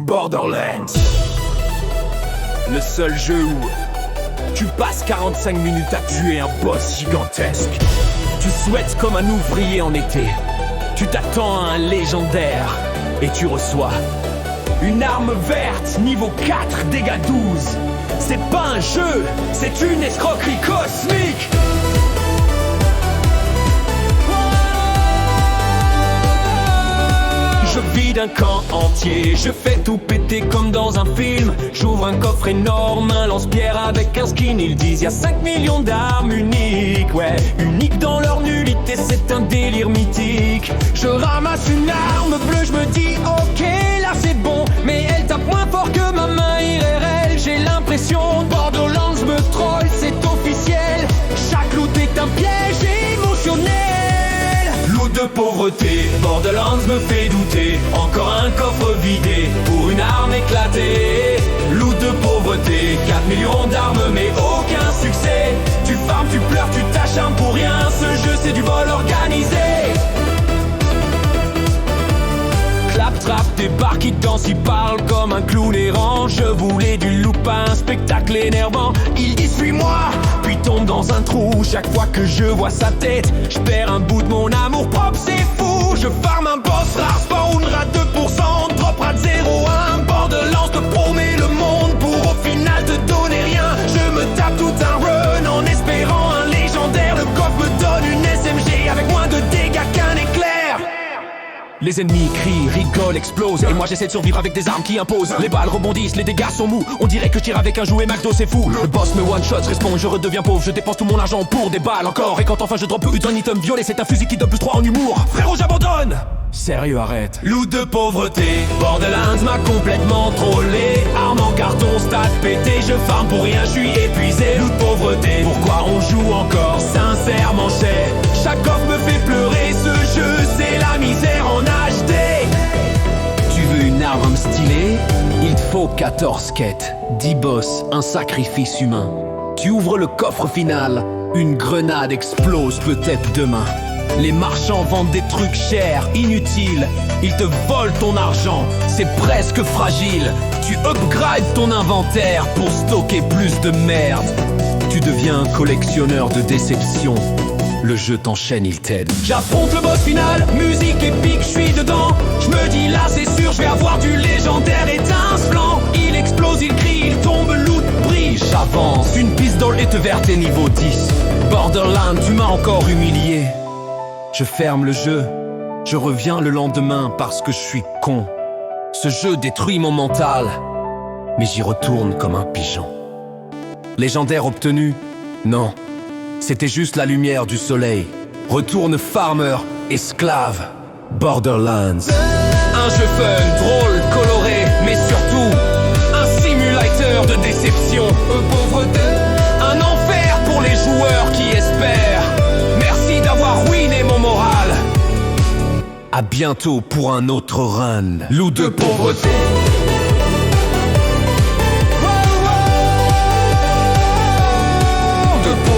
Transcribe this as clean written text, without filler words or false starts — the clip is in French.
Borderlands, le seul jeu où tu passes 45 minutes à tuer un boss gigantesque. Tu souhaites comme un ouvrier en été. Tu t'attends à un légendaire et tu reçois une arme verte, niveau 4, dégâts 12. C'est pas un jeu, c'est une escroquerie cosmique. Je vide un camp entier, je fais tout péter comme dans un film. J'ouvre un coffre énorme, un lance-pierre avec un skin. Ils disent y'a 5 millions d'armes uniques, ouais, uniques dans leur nullité, c'est un délire mythique. Je ramasse une arme bleue, je me dis ok, là c'est bon, mais elle tape moins fort que ma main IRL. J'ai l'impression Borderlands me troll, c'est officiel. Chaque loot est un piège émotionnel. Loot de pauvreté, Borderlands me fait douter. Encore un coffre vidé pour une arme éclatée. Loot de pauvreté, 4 millions d'armes mais aucun succès. Tu farmes, tu pleures, tu t'acharnes pour rien. Ce jeu c'est du vol organisé. Claptrap débarque, il danse, il parle comme un clown errant. Je voulais du loop, un spectacle énervant. Il dit suis-moi, puis tombe dans un trou. Chaque fois que je vois sa tête, je perds un bout de mon amour propre, c'est fou. Je farme un boss rare, spawn rat 2%, drop rat 0,1. Borderlands te promet le monde pour au final te donner rien. Je me tape tout un run en espérant un légendaire. Le coffre me donne une SMG avec moins de dégâts qu'un éclair. Les ennemis crient, rigolent, explosent. Et moi j'essaie de survivre avec des armes qui imposent. Les balles rebondissent, les dégâts sont mous. On dirait que je tire avec un jouet McDo, c'est fou. Le boss me one shot, je respawn, je redeviens pauvre. Je dépense tout mon argent pour des balles encore. Et quand enfin je drop un item violet, c'est un fusil qui donne plus 3 en humour. Frérot, j'abandonne. Sérieux, arrête. Loot de pauvreté, Borderlands m'a complètement trollé. Arme en carton, stade pété. Je farme pour rien, je suis épuisé. Loot de pauvreté, pourquoi on joue encore? Sincèrement cher. Chaque offre me fait pleurer. Ce jeu c'est la misère en HD. Tu veux une arme stylée? Il te faut 14 quêtes, 10 boss, un sacrifice humain. Tu ouvres le coffre final, une grenade explose peut-être demain. Les marchands vendent des trucs chers, inutiles. Ils te volent ton argent, c'est presque fragile. Tu upgrades ton inventaire pour stocker plus de merde. Tu deviens un collectionneur de déception. Le jeu t'enchaîne, il t'aide. J'affronte le boss final, musique épique, je suis dedans. Je me dis là c'est sûr, je vais avoir du légendaire étincelant. Il explose, il crie, il tombe, loot, brille. J'avance, une pistole est verte et niveau 10. Borderlands, tu m'as encore humilié. Je ferme le jeu, je reviens le lendemain parce que je suis con. Ce jeu détruit mon mental, mais j'y retourne comme un pigeon. Légendaire obtenu? Non. C'était juste la lumière du soleil. Retourne farmer, esclave, Borderlands. Un jeu fun, drôle, coloré, mais surtout un simulateur de déception. Pauvreté, un enfer pour les joueurs qui espèrent. Merci d'avoir ruiné mon moral. À bientôt pour un autre run. Loup de pauvreté. De pauvreté.